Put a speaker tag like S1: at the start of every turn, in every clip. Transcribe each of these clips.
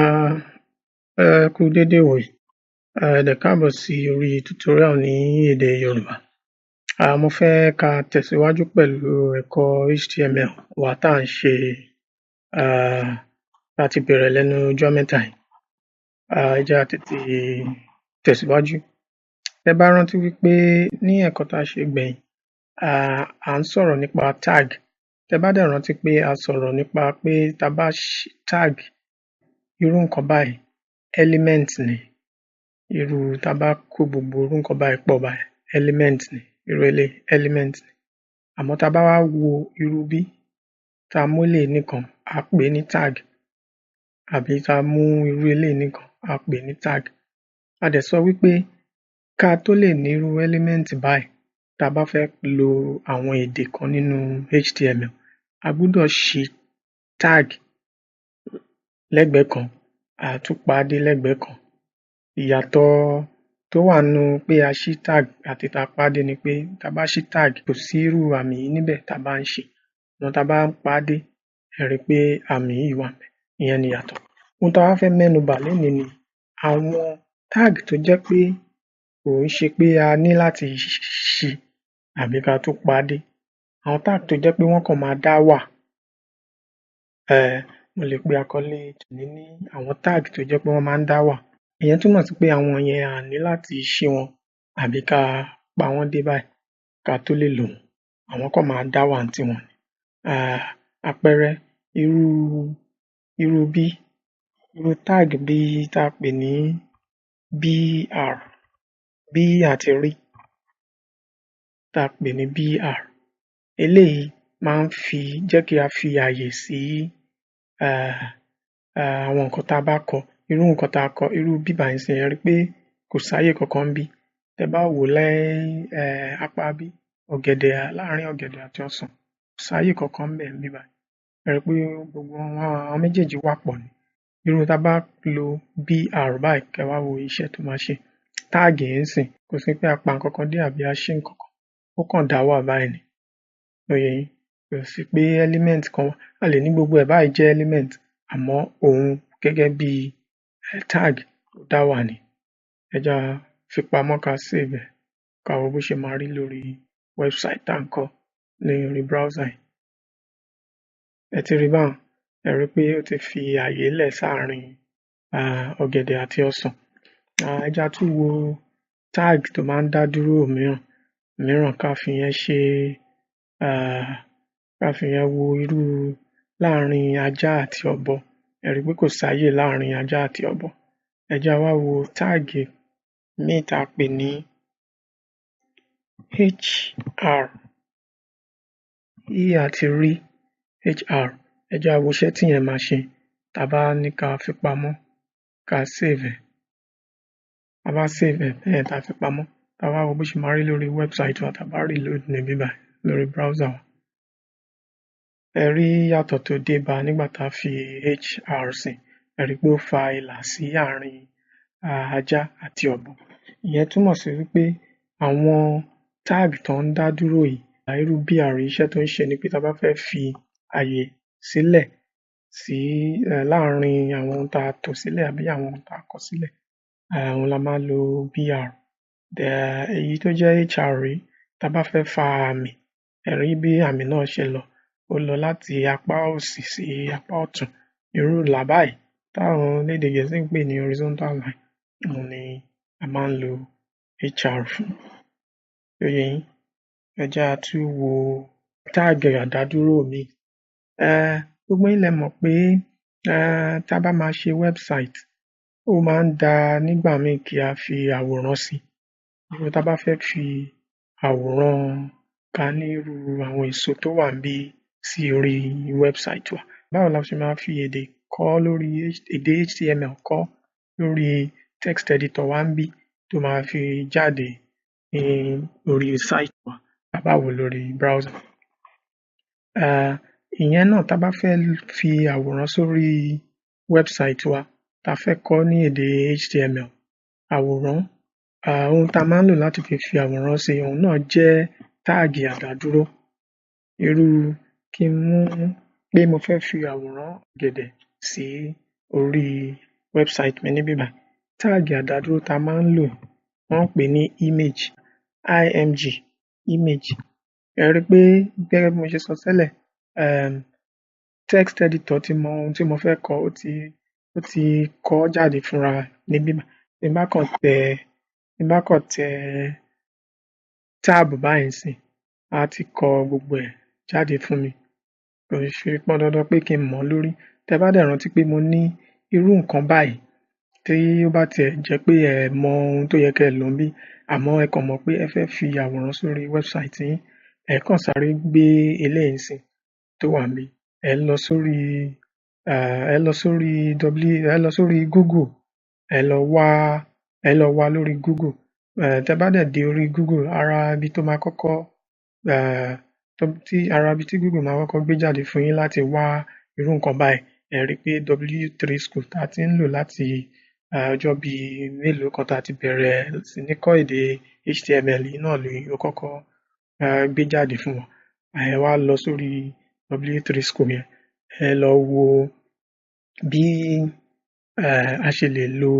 S1: Ẹ kú dédé ìwòyí, ẹ dẹ̀ káàbọ̀ sí orí tutorial ní èdè Yorùbá. Mo fẹ́ ká tẹ̀síwájú pẹ̀lú ẹ̀kọ́ HTML wa tá à ń ṣe láti bẹ̀rẹ̀ lẹ́nu ọjọ́ mẹ́ta yìí. Ẹ jẹ́ á tètè tẹ̀síwájú. Tẹ́ bá rántí wípé ní ẹ̀kọ́ tá a ṣe gbẹ̀yìn, à ń sọ̀rọ̀ nípa tag. Tẹ́ bá dẹ̀ rántí pé a sọ̀rọ̀ nípa pé tá bá tag irú nǹkan báyìí, element ni. Irú tá bá kó gbogbo irú nǹkan báyìí pọ̀ báyìí, element ni. Irú eléyìí element ni. Àmọ́ tá bá wá wo irú bí tá mú eléyìí nìkan, á pè ní tag. Àbí tá mú irú eléyìí nìkan, á pè ní tag. A dẹ̀ sọ wípé ká tó lè ní irú element báyìí, tá bá fẹ́ lo àwọn èdè kan nínú HTML, a gbúdọ̀ ṣí tag lẹ́gbẹ̀ẹ́ kan, a tún pa á dé lẹ́gbẹ̀ẹ́ kan. Ìyàtọ̀ tó wà nínú pé a ṣí tag àti tá pa á dé ni pé tá bá ṣí tag kò sí irú àmì yìí níbẹ̀ tá bá ń ṣí. Àmọ́ tá bá ń pa á dé, ẹ rí pé àmì yìí wà ńbẹ̀. Ìyẹn ni ìyàtọ̀. Ohun tá wá fẹ́ mẹ́nu bà lénìí ni àwọn tag tó jẹ́ pé kò ń ṣe pé a ní láti ṣí àbí ká tún pa á dé. Àwọn tag tó jẹ́ pé wọ́n kàn máa dá wà. Mo lè pe àkọlé tòní ní àwọn tag tó jẹ́ pé wọ́n máa ń dá wà. Ìyẹn túmọ̀ sí pé àwọn yẹn a ní láti ṣí wọn àbí ká pa wọ́n dé báyìí ká tó lè lò wọ́n. Àwọn kàn máa dá wà ńtiwọn ni. Àpẹẹrẹ irú bí, irú tag bí tá pè ní BR, bí àti rí tá pè ní BR. Eléyìí máa ń jẹ́ kí a fi àyè sí àwọn nǹkan tá bá kọ. Irú nǹkan tá kọ, irú bí báyìí ńsìnyí, ẹ rí pé kò sáyè kankan ńbí. Tẹ́ bá wò apá bí, láàárín ọ̀gẹ̀dẹ̀ àti ọsàn, kò sáyè kankan ńbẹ̀ níbí báyìí. Ẹ rí pé gbogbo àwọn méjèèjì wà pọ̀ ni. Irú tá bá lo BR báyìí, kẹ́ wá wo iṣẹ́ tó máa ṣe. Tag yìí ńsìnyí, kò sí pé a pa nǹkan kan dé àbí a ṣí nǹkan kan. Ó kàn dá wà báyìí ni. Ó yé yín? Kò sí pé element kan wà. A lè ní gbogbo ẹ̀ báyìí jẹ́ element, àmọ́ òun gẹ́gẹ́ bí tag ó dá wà ni. Ẹ jẹ́ á fi pamọ́ ká save ẹ̀, ká wo bó ṣe máa rí lórí website tá ń kọ́ ní orí browser yìí. Ẹ ti rí báhun? Ẹ rí pé ó ti fi àyè lẹ̀ sáàárín ọ̀gẹ̀dẹ̀ àti ọsàn. Ẹ jẹ́ á tún wo tag tó máa ń dá dúró mìíràn ká fi yẹn ṣe ká fi yẹn wo irú láàárín ajá àti ọ̀bọ. Ẹ rí pé kò sáyè láàárín ajá àti ọ̀bọ. Ẹ jẹ́ á wá wo tag míì tá pè ní HR. E àti rí, HR. Ẹ jẹ́ á wo iṣẹ́ tíyẹn máa ṣe tá bá ní ká fi pamọ́ ká save ẹ̀. Tá bá save ẹ̀ bẹ́yẹn tá fi pamọ́, tá wá wo bó ṣe máa rí lórí website wa tá bá reload níbí báyìí lórí browser wa. Ẹ rí ìyàtọ̀ tó dé bá nígbà tá fi HR sí. Ẹ rí pé ó fa ìlà sí àárín ajá àti ọ̀bọ. Ìyẹn túmọ̀ sí wípé àwọn tag tó ń dá dúró yìí, irú BR iṣẹ́ tó ń ṣe ni pé tá bá fẹ́ fi àyè sílẹ̀ láàárín àwọn ohun tá tò sílẹ̀ àbí àwọn ohun tá kọ sílẹ̀, òun la máa ń lo BR. Èyí tó jẹ́ HR rèé, tá bá fẹ́ fa àmì, ẹ rí bí àmì náà ṣe lọ. Ó lọ láti apá òsì sí apá ọ̀tún. Irú ìlà báyìí táwọn elédè Gẹ̀ẹ́sì ń pè ní horizontal line, òun ni a máa ń lo HR fún. Ó yé yín? Ẹ jẹ́ á tún wo tag àdádúró míì. Gbogbo yín lẹ mọ̀ pé tá bá máa ṣe website, ó máa ń dáa nígbà míì kí a fi àwòrán sí. Irú tá bá fẹ́ fi àwòrán ká ní irú àwọn èso tó wà ńbí sí orí website wa. Báwo la ṣe máa fi èdè HTML kọ́ lórí text editor wa ńbí tó máa fi jáde ní orí site wa tá bá wò lórí browser. Ìyẹn náà tá bá fẹ́ fi àwòrán sórí website wa, tá fẹ́ kọ́ ní èdè HTML, àwòrán, ohun tá máa ń lò láti fi àwòrán sí, òun náà jẹ́ tag àdádúró. Irú kí n mú pé mo fẹ́ fi àwòrán ọ̀gẹ̀dẹ̀ sí orí website mi níbí báyìí. Tag àdádúró tá máa ń lò wọ́n ń pè ní image, image. Ẹ rí pé gẹ́gẹ́ bí mo ṣe sọ tẹ́lẹ̀, text editor ti mọ ohun tí mo fẹ́ kọ, ó ti kọ jáde fúnra níbí báyìí. Tí n bá kàn tẹ tab báyìí ńsìn, á ti kọ gbogbo ẹ̀ jáde fún mi. Kò ṣe pọn dandan pé kí n mọ̀ ọ́ lórí. Tẹ bá dẹ̀ rántí pé mo ní irú nǹkan báyìí tí ó bá tiẹ̀ jẹ́ pé ẹ mọ ohun tó yẹ kẹ́ ẹ lò níbí, àmọ́ ẹ kàn mọ̀ pé ẹ fẹ́ fi àwòrán sórí website yín, ẹ kàn sáré gbé eléyìí ńsìn tó wà níbí. Ẹ lọ sórí Google, ẹ lọ wá lórí Google. Tẹ bá dẹ̀ dé orí Google, ara ibi tí Google máa kọ́kọ́ gbé jáde fún yín láti wá irú nǹkan báyìí. Ẹ rí pé W3 School tá ti ń lò láti ọjọ́ bíi mélòó kan tá ti bẹ̀rẹ̀ sí ní kọ́ èdè HTML yìí náà ló kọ́kọ́ gbé jáde fún wa. Ẹ wá lọ sórí W3 School yẹn, ẹ lọ wo bí a ṣe lè lo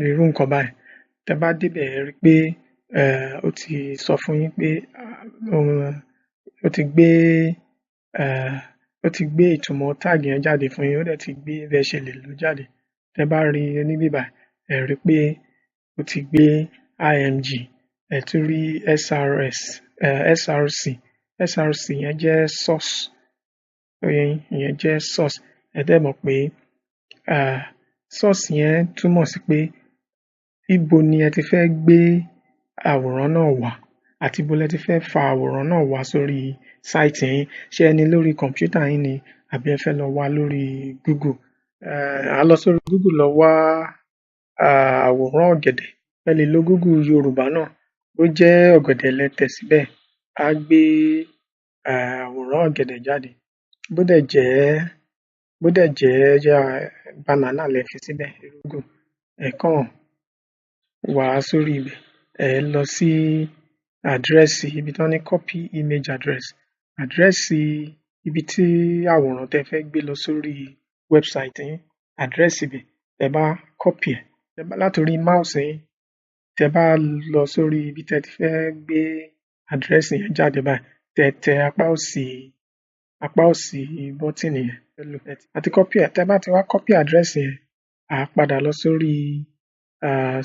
S1: irú nǹkan báyìí. Tẹ bá débẹ̀, ẹ rí pé ó ti sọ fún yín pé ó ti gbé ìtumọ̀ tag yẹn jáde fún yín, ó dẹ̀ ti gbé bí ẹ ṣe lè lò ó jáde. Tẹ bá rí níbí báyìí, ẹ rí pé ó ti gbé img, ẹ tún rí src yẹn jẹ́ source. Ìyẹn jẹ́ source. Ẹ dẹ̀ mọ̀ pé source yẹn túmọ̀ sí pé ibo ni ẹ ti fẹ́ gbé àwòrán náà wá àti ibo lẹ ti fẹ́ fa àwòrán náà wá sórí site yín. Ṣé ẹ ní lórí kọ̀mpútà yín ni àbí ẹ fẹ́ lọ wá lórí Google? À lọ sórí Google lọ wá àwòrán ọ̀gẹ̀dẹ̀. Ẹ lè lo Google Yorùbá náà. Bó jẹ́ ọ̀gẹ̀dẹ̀ lẹ tẹ̀ síbẹ̀, á gbé àwòrán ọ̀gẹ̀dẹ̀ jáde. Bó dẹ̀ jẹ́ banana lẹ fi síbẹ̀, irúgbìn, ẹ kàn wá sórí ibẹ̀. Ẹ lọ sí àdírẹ́sì ibi tí wọ́n ní copy image address. Àdírẹ́sì ibi tí àwòrán tẹ fẹ́ gbé lọ sórí website yín, àdírẹ́sì ibẹ̀, tẹ bá copy ẹ̀, látòrí mouse yín, tẹ bá lọ sórí ibi tẹ ti fẹ́ gbé àdírẹ́sì yẹn jáde báyìí, tẹ apá òsì bọ́tìnì yẹn. Àti copy ẹ̀. Tẹ bá ti wá copy àdírẹ́sì yẹn, à padà lọ sórí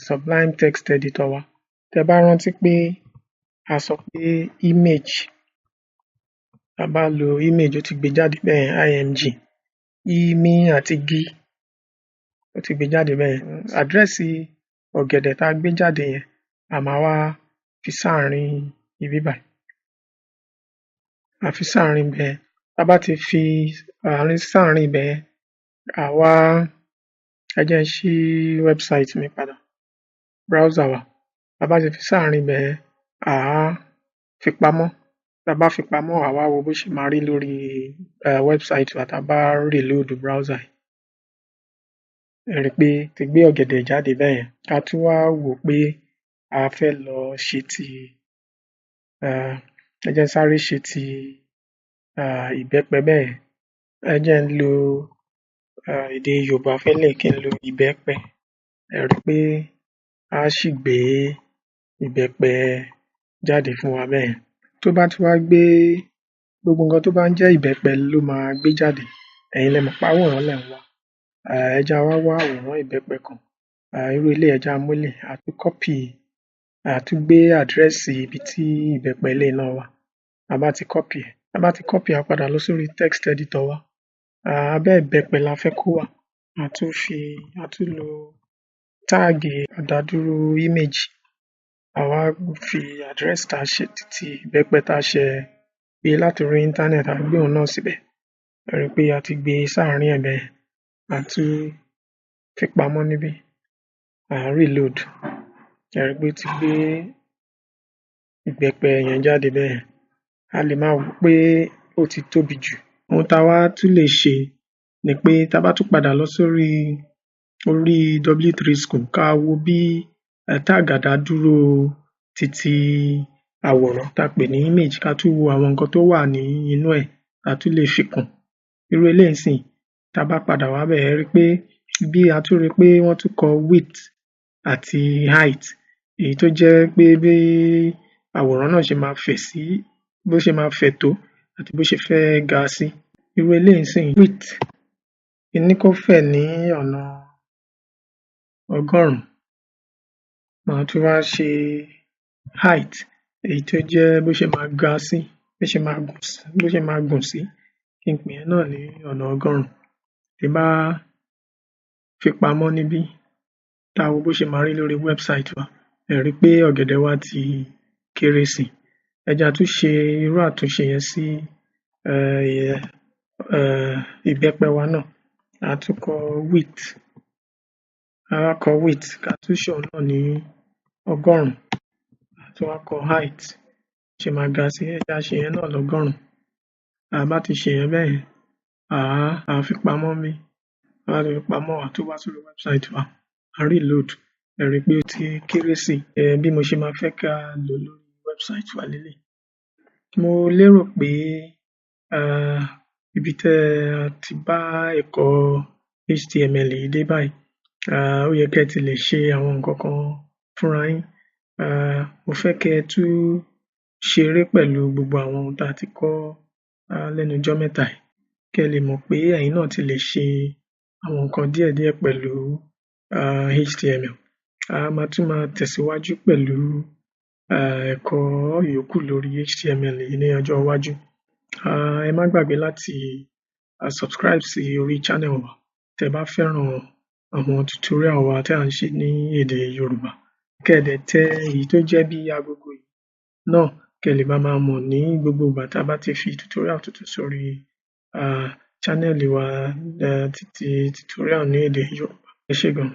S1: Sublime Text Editor wa. Tẹ bá rántí pé a sọ pé image, tá bá lo image, ó ti gbé jáde bẹ́ẹ̀, img, imi àti gi, ó ti gbé jáde bẹ́ẹ̀. Àdírẹ́sì ọ̀gẹ̀dẹ̀ tá gbé jáde yẹn, a máa wá fi sáàárín ibi báyìí. A fi sáàárín ibẹ̀. Tá bá ti fi sáàárín ibẹ̀, ẹ jẹ́ n ṣí website mi padà, browser wa. Tá bá ti fi sáàárín ibẹ̀, à á fi pamọ́. Tá bá fi pamọ́, à wá wo bó ṣe máa rí lórí website wa tá bá reload browser. Ẹ rí pé ti gbé ọ̀gẹ̀dẹ̀ jáde bẹ́yẹn. Ká tún wá wò pé a fẹ́ lọ ṣe ti ẹ jẹ́ n sáré ṣe ti ìbẹ́pẹ bẹ́ẹ̀. Ẹ jẹ́ n lo èdè Yorùbá fẹ́lẹ̀ kí n lo ìbẹ́pẹ. Ẹ rí pé á sì gbé ìbẹ́pẹ jáde fún wa bẹ́ẹ̀. Tó bá ti wá gbé gbogbo nǹkan tó bá ń jẹ́ ìbẹ́pẹ ló máa gbé jáde. Ẹ̀yin lẹ mọ̀ pé àwòrán lẹ̀ ń wá. Ẹ jẹ́ á wá àwòrán ìbẹ́pẹ kan. Irú eléyìí, ẹ jẹ́ á mú eléyìí, a tún gbé àdírẹ́sì ibi tí ìbẹ́pẹ eléyìí náà wà. A bá ti copy ẹ̀. A bá ti copy ẹ̀, a padà lọ sórí text editor wa. Abẹ́ ìbẹ́pẹ la fẹ́ kó wà. A tún lo tag àdádúró image. A wá fi àdírẹ́sì tá ṣe ti ìbẹ́pẹ tá ṣe gbé látòrí internet, a gbé òun náà síbẹ̀. Ẹ rí pé a ti gbé sáàárín ẹ̀ bẹ́ẹ̀. A tún fi pamọ́ níbí. Reload. Ẹ rí pé ó ti gbé ìbẹ́pẹ yẹn jáde bẹ́ẹ̀. A lè máa wò pé ó ti tóbi jù. Ohun tá wá tún lè ṣe ni pé tá bá tún padà lọ sórí W3 School, ká wo bí tag àdádúró titi àwòrán tá pè ní image, ká tún wo àwọn nǹkan tó wà ní inú ẹ̀ tá tún lè fi kún. Irú eléyìí ńsìn, tá a bá padà wá bẹ̀ ẹ́ rí pé bí a tún rí pé wọ́n tún kọ width àti height, èyí tó jẹ́ pé bí àwòrán náà ṣe máa fẹ̀ sí, bó ṣe máa fẹ̀ tó àti bó ṣe fẹ́ ga sí. Irú eléyìí ńsìnyí, width ní kó fẹ̀ ní ọ̀nà 100, màá tún wá ṣe height èyí tó jẹ́ bó ṣe máa ga sí, bó ṣe máa gùn sí, kí n pè yẹn náà ní ọ̀nà 100. Tí n bá fi pamọ́ níbí, tá a wo bó ṣe máa rí lórí website wa, ẹ rí pé ọ̀gẹ̀dẹ̀ wa ti kéré sí i. Ẹ jẹ́ á tún ṣe irú àtúnṣe yẹn sí ìbẹ́pẹ wa náà. A tún kọ width, ká tún ṣe òun náà ní 100. A tún wá kọ height, bó ṣe máa ga sí, ẹ jẹ́ á ṣe yẹn náà l'100. Tá a bá ti ṣe yẹn bẹ́yẹn, à á fi pamọ́ níbí. Tá a bá ti fi pamọ́, à á tún wá sórí website wa, à á reload, ẹ rí pé ó ti kéré sí i. Bí mo ṣe máa fẹ́ ká lò lórí website wa leléyìí. Mo lérò pé ibi tẹ́ ẹ ti bá ẹ̀kọ́ HTML yìí dé báyìí, ó yẹ kẹ́ ẹ ti lè ṣe àwọn nǹkan kan fúnra yín. Mo fẹ́ kẹ́ ẹ tún ṣeré pẹ̀lú gbogbo àwọn ohun tá a ti kọ́ lẹ́nu ọjọ́ mẹ́ta yìí, kẹ́ ẹ lè mọ̀ pé ẹ̀yin náà ti lè ṣe àwọn nǹkan díẹ̀díẹ̀ pẹ̀lú HTML. A máa tẹ̀síwájú pẹ̀lú ẹ̀kọ́ yòókù lórí HTML yìí ní ọjọ́ iwájú. Ẹ má gbàgbé láti subscribe sí orí channel wa tẹ́ bá fẹ́ràn àwọn tutorial wa tí à ń ṣe ní èdè Yorùbá. Kẹ́ ẹ dẹ̀ tẹ èyí tó jẹ́ bí agogo yìí náà, kẹ́ ẹ lè máa mọ̀ ní gbogbo ìgbà tá a bá ti fi tutorial tuntun sórí channel wa, títí tutorial ní èdè Yorùbá. Ẹ ṣé gan.